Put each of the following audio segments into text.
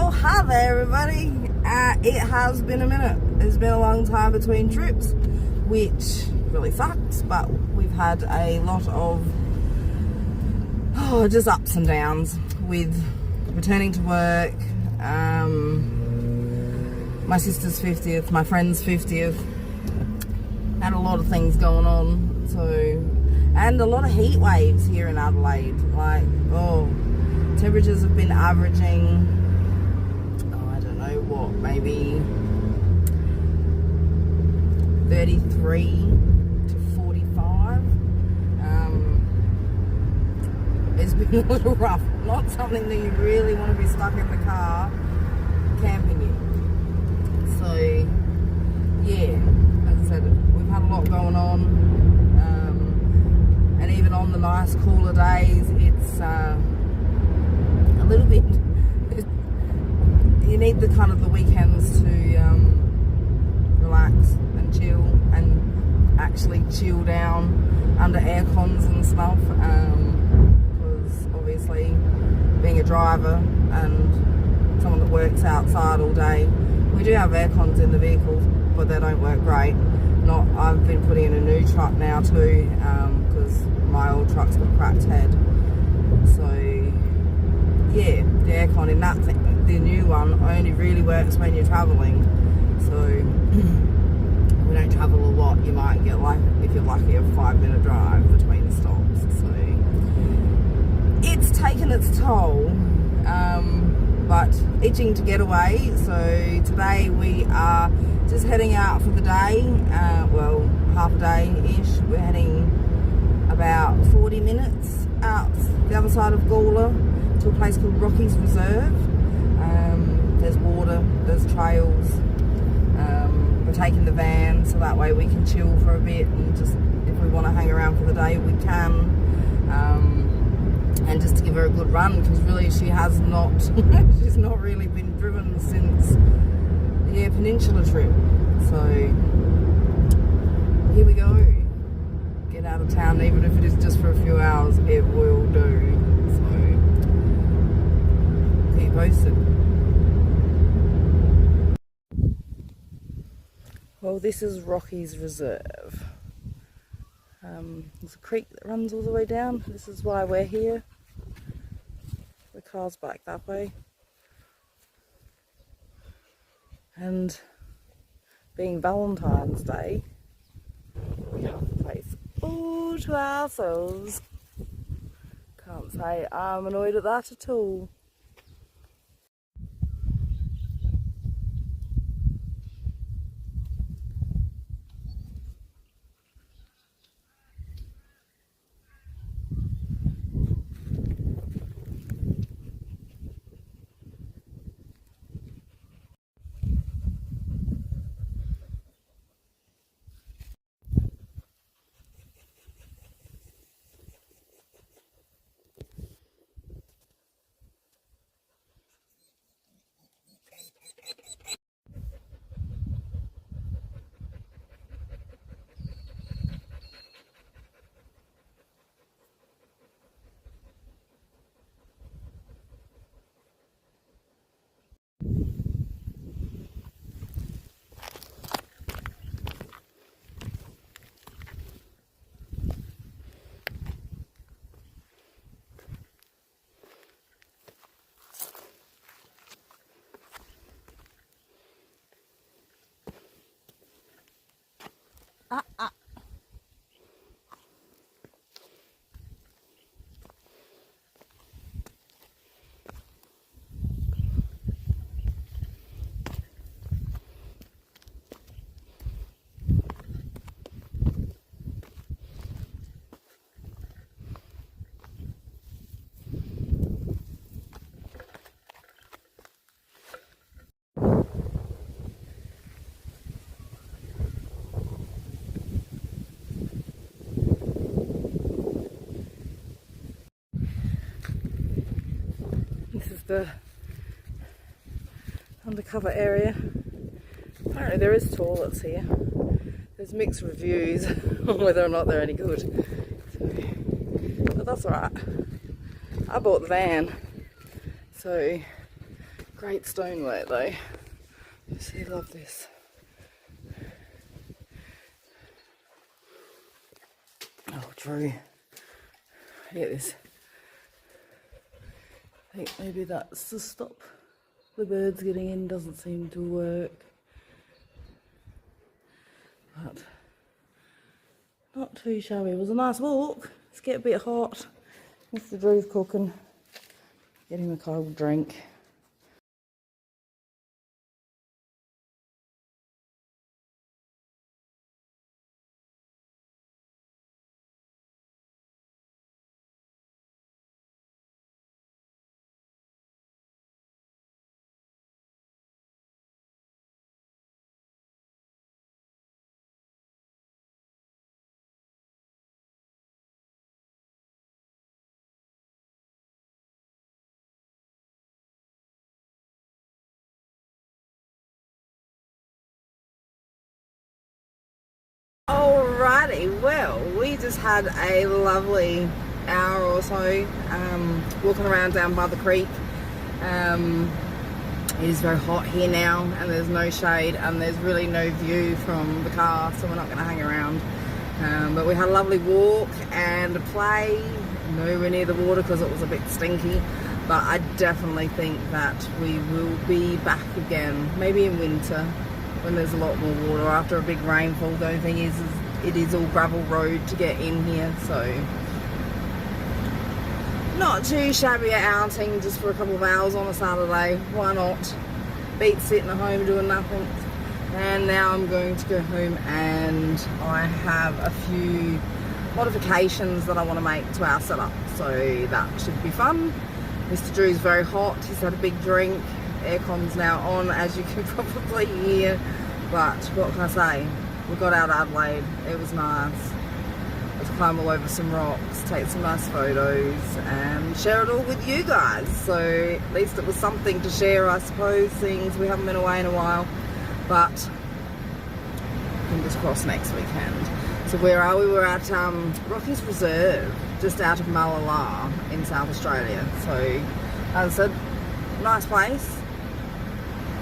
Well, hi there everybody. It has been a minute. It's been a long time between trips, which really sucks, but we've had a lot of just ups and downs with returning to work, my sister's 50th, my friend's 50th, and a lot of things going on, and a lot of heat waves here in Adelaide. Like, temperatures have been averaging, I don't know what, maybe 33 to 45. It's been a little rough. Not something that you really want to be stuck in the car camping in. So, yeah, as I said, we've had a lot going on. And even on the nice cooler days, it's a little bit, you need the kind of the weekends to relax and chill and actually chill down under air cons and stuff, because obviously being a driver and someone that works outside all day, we do have air cons in the vehicles, but they don't work great. I've been putting in a new truck now too, because my old truck's got a cracked head. So yeah, the aircon in that thing, the new one, only really works when you're travelling. So we don't travel a lot. You might get, like, if you're lucky, a 5-minute drive between stops. So it's taken its toll, but itching to get away. So today we are just heading out for the day, well, half a day-ish. We're heading about 40 minutes out the other side of Gawler to a place called Rockies Reserve. There's water, there's trails. We're taking the van so that way we can chill for a bit, and just if we want to hang around for the day we can, and just to give her a good run, because really she has not she's not really been driven since the Eyre Peninsula trip. So here we go. Get out of town, even if it is just for a few hours, it will do. So keep you posted. Well, this is Rockies Reserve. There's a creek that runs all the way down. This is why we're here. The car's back that way. And being Valentine's Day, we have the place all to ourselves. Can't say I'm annoyed at that at all. This is the undercover area. Apparently there is toilets here. There's mixed reviews on whether or not they're any good. But that's alright. I bought the van, so Great stonework though. See, I love this. Oh, Drew. Look at this. I think maybe that's to stop the birds getting in. Doesn't seem to work. But not too shabby. It was a nice walk. It's getting a bit hot. Mr. Drew's cooking. Get him a cold drink. Alrighty, well, we just had a lovely hour or so walking around down by the creek. It is very hot here now and there's no shade and there's really no view from the car, so we're not going to hang around. But we had a lovely walk and a play, nowhere near the water because it was a bit stinky. But I definitely think that we will be back again, maybe in winter, when there's a lot more water after a big rainfall. The only thing is it is all gravel road to get in here, so not too shabby an outing just for a couple of hours on a Saturday. Why not? Beats sitting at home doing nothing. And now I'm going to go home and I have a few modifications that I want to make to our setup, so that should be fun. Mr. Drew's very hot, he's had a big drink. Aircon's now on, as you can probably hear, but what can I say? We got out of Adelaide, it was nice. Let's climb all over some rocks, take some nice photos and share it all with you guys. So at least it was something to share, I suppose, things we haven't been away in a while. But fingers crossed next weekend. So where are we? We're at Rockies Reserve, just out of Malala in South Australia. So as I said, nice place.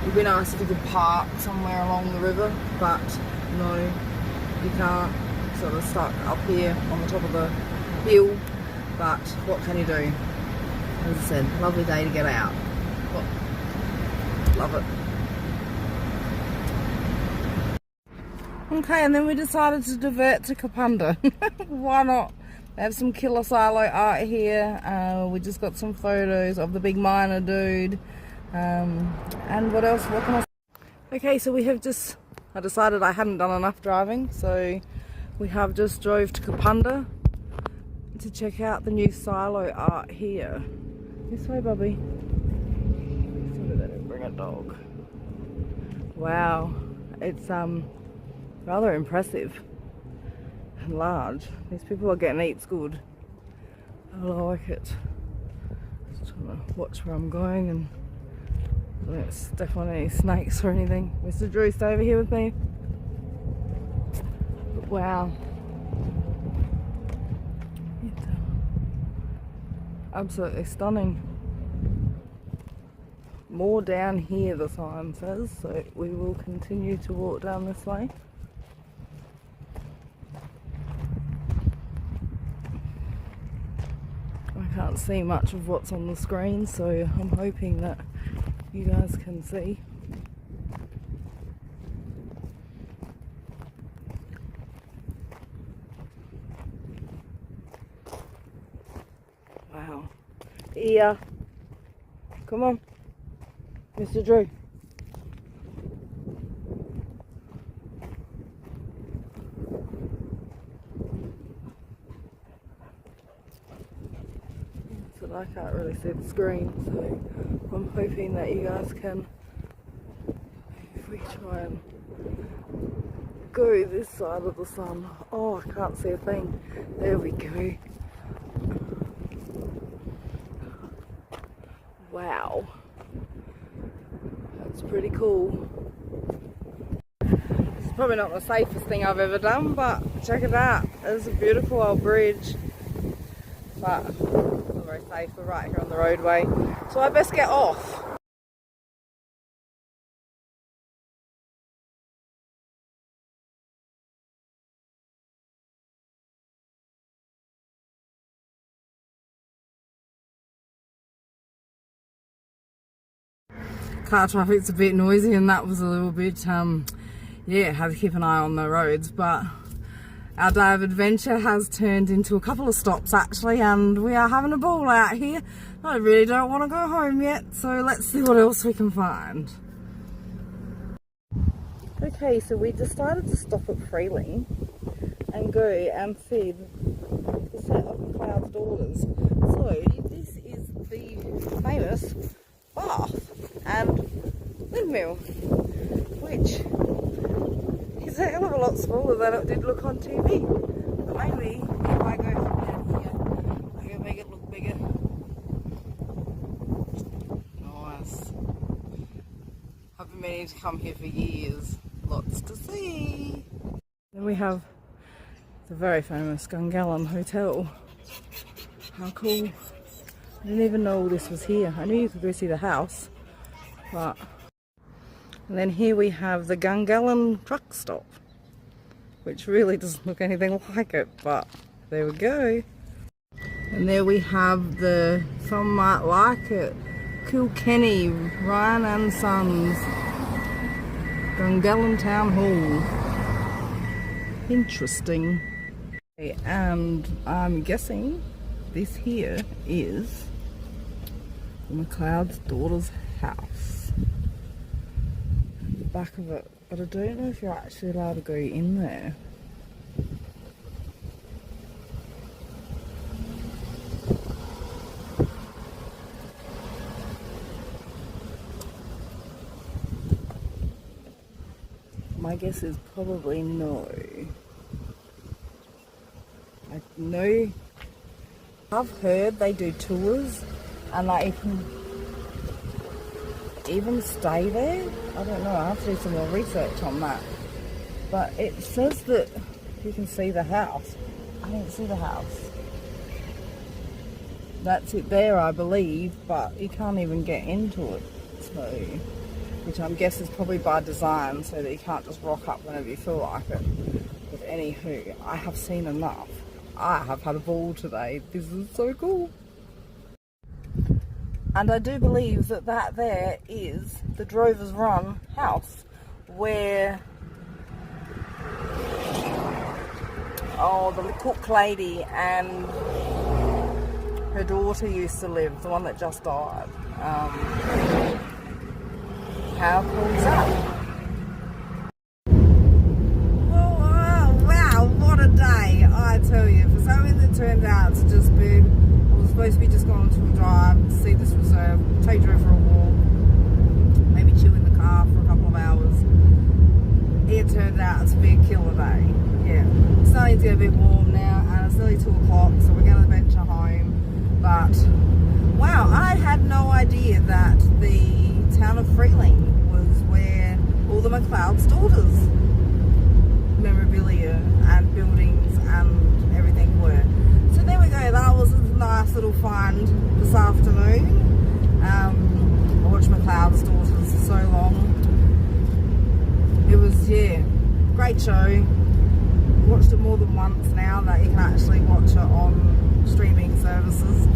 It'd be nice if you could park somewhere along the river, but no, you can't. Sort of stuck up here on the top of the hill, but what can you do? As I said, lovely day to get out. Well, love it. Okay, and then we decided to divert to Kapunda. Why not? They have some killer silo art here. We just got some photos of the big miner dude. And what else? What can I say? Okay, so we have just, I decided I hadn't done enough driving, so we have just drove to Kapunda to check out the new silo art here. This way, Bubby. Bring a dog. Wow, it's rather impressive and large. These people are getting eats good. I like it. Just trying to watch where I'm going and don't step on any snakes or anything. Mr. Drew, stay over here with me. But wow. Absolutely stunning. More down here, the sign says, so we will continue to walk down this way. I can't see much of what's on the screen, so I'm hoping that you guys can see. Wow. Yeah. Come on, Mr. Drew. So I can't really see the screen, so I'm hoping that you guys can, if we try and go this side of the sun. Oh, I can't see a thing. There we go. Wow. That's pretty cool. It's probably not the safest thing I've ever done, but check it out. It's a beautiful old bridge. But it's not very safe. We're right here on the roadway. So I best get off. car traffic's a bit noisy, and that was a little bit, yeah, had to keep an eye on the roads. But our day of adventure has turned into a couple of stops actually, and we are having a ball out here. I really don't want to go home yet, so let's see what else we can find. Okay, so we decided to stop at Freeling and go and see the set of McLeod's daughters. So this is the famous bath and windmill, which is a hell of a lot smaller than it did look on TV. But maybe if I go from down here, I can make it look bigger. Nice. I've been meaning to come here for years. Lots to see. Then we have the very famous Gungahlin Hotel. How cool. I didn't even know all this was here. I knew you could go see the house, but... And then here we have the Gungahlin truck stop, which really doesn't look anything like it, but there we go. And there we have the, some might like it, Kilkenny, Ryan and Sons, Gungahlin Town Hall. Interesting. And I'm guessing this here is the McLeod's daughter's house. The back of it, but I don't know if you're actually allowed to go in there. My guess is probably no. I know, I've heard they do tours and like you can even stay there. I don't know, I have to do some more research on that. But it says that you can see the house. I didn't see the house. That's it there, I believe, but you can't even get into it. So, which I'm guessing is probably by design, so that you can't just rock up whenever you feel like it. But anywho, I have seen enough. I have had a ball today. This is so cool. And I do believe that that there is the Drover's Run house, where the cook lady and her daughter used to live, the one that just died. How cool is that? Wow, what a day, I tell you. For something that turned out to just be, I was supposed to be just going to a drive, see this reserve, take Drew for a walk, maybe chill in the car for a couple of hours. It turned out to be a killer day. Yeah, it's starting to get a bit warm now, and it's nearly 2 o'clock, so we're going to venture home. But wow, I had no idea that the town of Freeling was where all the McLeod's daughters memorabilia and buildings and everything were. So there we go, that was a nice little find this afternoon. I watched McLeod's daughters for so long. It was, yeah, great show. Watched it more than once now that you can actually watch it on streaming services.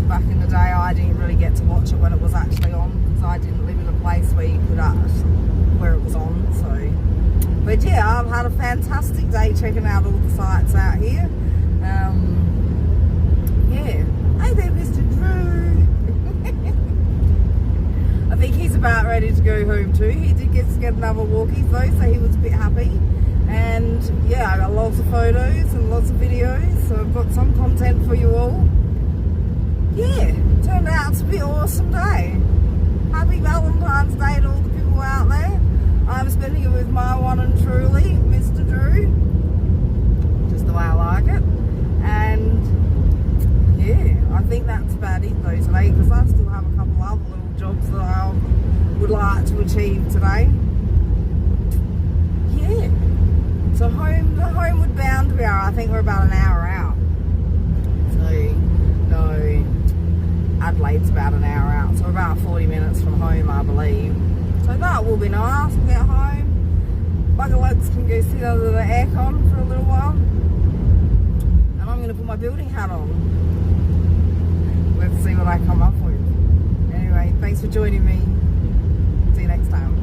Back in the day I didn't really get to watch it when it was actually on, because I didn't live in a place where you could where it was on. So, but yeah, I've had a fantastic day checking out all the sites out here. Yeah, hey there Mr. Drew. I think he's about ready to go home too. He did get to get another walkies though, so he was a bit happy. And yeah, I got lots of photos and lots of videos, so I've got some content for you all. Yeah, turned out to be an awesome day. Happy Valentine's Day to all the people out there. I'm spending it with my one and truly, Mr. Drew. Just the way I like it. And yeah, I think that's about it though today, because I still have a couple other little jobs that I would like to achieve today. Yeah. So the homeward bound we are. I think we're about an hour out. So, no, Adelaide's about an hour out. So we're about 40 minutes from home, I believe. So that will be nice. We'll get home. Bugger legs can go sit under the aircon for a little while. And I'm going to put my building hat on. Let's see what I come up with. Anyway, thanks for joining me. you next time.